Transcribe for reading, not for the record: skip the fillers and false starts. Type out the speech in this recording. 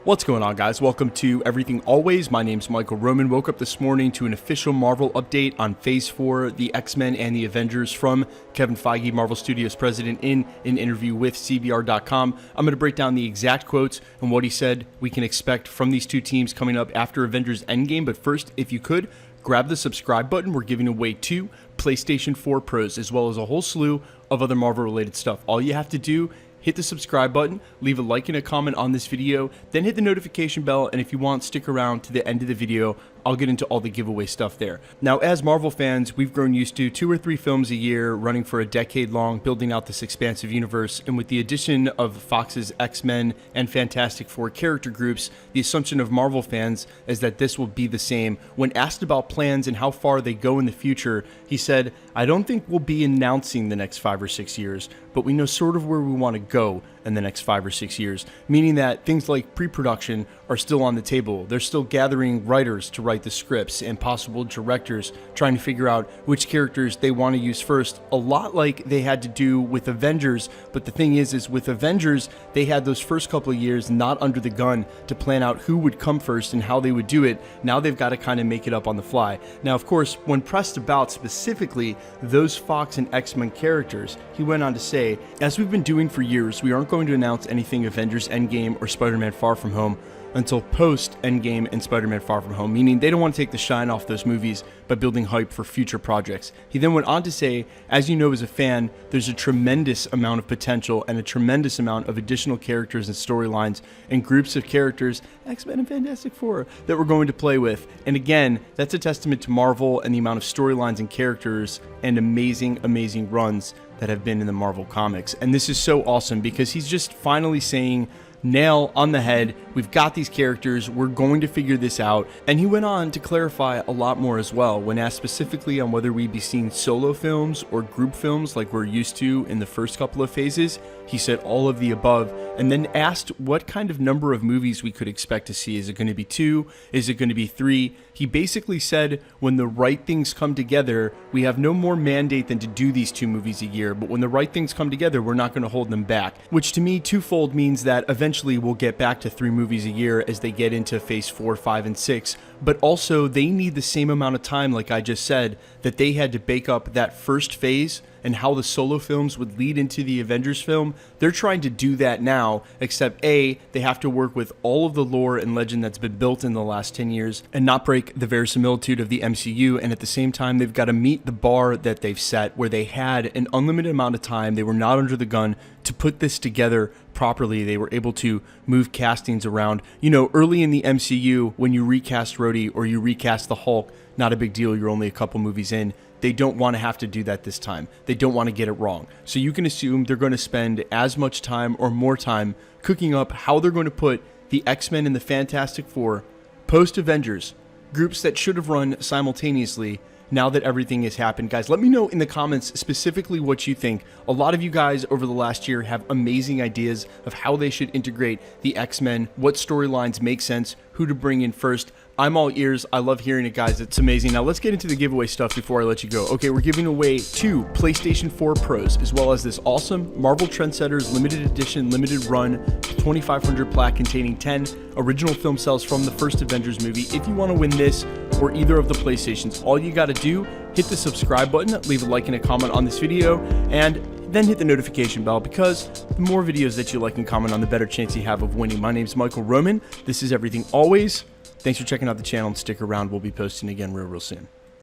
What's going on, guys? Welcome to Everything Always. My name's Michael Roman. Woke up this morning to an official Marvel update on Phase 4, the X-Men and the Avengers from Kevin Feige, Marvel Studios president, in an interview with CBR.com. I'm going to break down the exact quotes and what he said we can expect from these two teams coming up after Avengers Endgame. But first, if you could, grab the subscribe button. We're giving away 2 PlayStation 4 Pros, as well as a whole slew of other Marvel-related stuff. All you have to do, hit the subscribe button, leave a like and a comment on this video, then hit the notification bell, and if you want, stick around to the end of the video. I'll get into all the giveaway stuff there. Now, as Marvel fans, we've grown used to 2 or 3 films a year running for a decade long, building out this expansive universe, and with the addition of Fox's X-Men and Fantastic Four character groups, the assumption of Marvel fans is that this will be the same. When asked about plans and how far they go in the future, he said, "I don't think we'll be announcing the next 5 or 6 years, but we know sort of where we want to go in the next 5 or 6 years," meaning that things like pre-production are still on the table. They're still gathering writers to write the scripts and possible directors, trying to figure out which characters they want to use first, a lot like they had to do with Avengers. But the thing is with Avengers, they had those first couple of years not under the gun to plan out who would come first and how they would do it. Now they've got to kind of make it up on the fly. Now, of course, when pressed about specifically those Fox and X-Men characters, he went on to say, "As we've been doing for years, we aren't going to announce anything Avengers Endgame or Spider-Man Far From Home until post-Endgame and Spider-Man Far From Home," meaning they don't want to take the shine off those movies by building hype for future projects. He then went on to say, "As you know as a fan, there's a tremendous amount of potential and a tremendous amount of additional characters and storylines and groups of characters, X-Men and Fantastic Four, that we're going to play with." And again, that's a testament to Marvel and the amount of storylines and characters and amazing runs that have been in the Marvel comics. And this is so awesome because he's just finally saying, nail on the head, we've got these characters, we're going to figure this out. And he went on to clarify a lot more as well. When asked specifically on whether we'd be seeing solo films or group films like we're used to in the first couple of phases, he said all of the above, and then asked what kind of number of movies we could expect to see. Is it going to be 2? Is it going to be 3? He basically said, when the right things come together, we have no more mandate than to do these 2 movies a year, but when the right things come together, we're not going to hold them back. Which to me, twofold means that eventually we'll get back to 3 movies a year as they get into phase 4, 5, and 6, but also they need the same amount of time, like I just said, that they had to bake up that first phase and how the solo films would lead into the Avengers film. They're trying to do that now, except A, they have to work with all of the lore and legend that's been built in the last 10 years and not break the verisimilitude of the MCU, and at the same time, they've got to meet the bar that they've set where they had an unlimited amount of time, they were not under the gun to put this together properly. They were able to move castings around. You know, early in the MCU, when you recast Rhodey or you recast the Hulk, not a big deal, you're only a couple movies in. They don't want to have to do that this time. They don't want to get it wrong. So you can assume they're going to spend as much time or more time cooking up how they're going to put the X-Men and the Fantastic Four post-Avengers, groups that should have run simultaneously now that everything has happened. Guys, let me know in the comments specifically what you think. A lot of you guys over the last year have amazing ideas of how they should integrate the X-Men, what storylines make sense, who to bring in first. I'm all ears. I love hearing it, guys. It's amazing. Now let's get into the giveaway stuff before I let you go. Okay, we're giving away 2 PlayStation 4 Pros, as well as this awesome Marvel Trendsetters limited edition, limited run, 2500 plaque containing 10 original film cells from the first Avengers movie. If you want to win this or either of the PlayStations, all you got to do, hit the subscribe button, leave a like and a comment on this video, and then hit the notification bell, because the more videos that you like and comment on, the better chance you have of winning. My name's Michael Roman. This is Everything Always. Thanks for checking out the channel, and stick around. We'll be posting again real soon.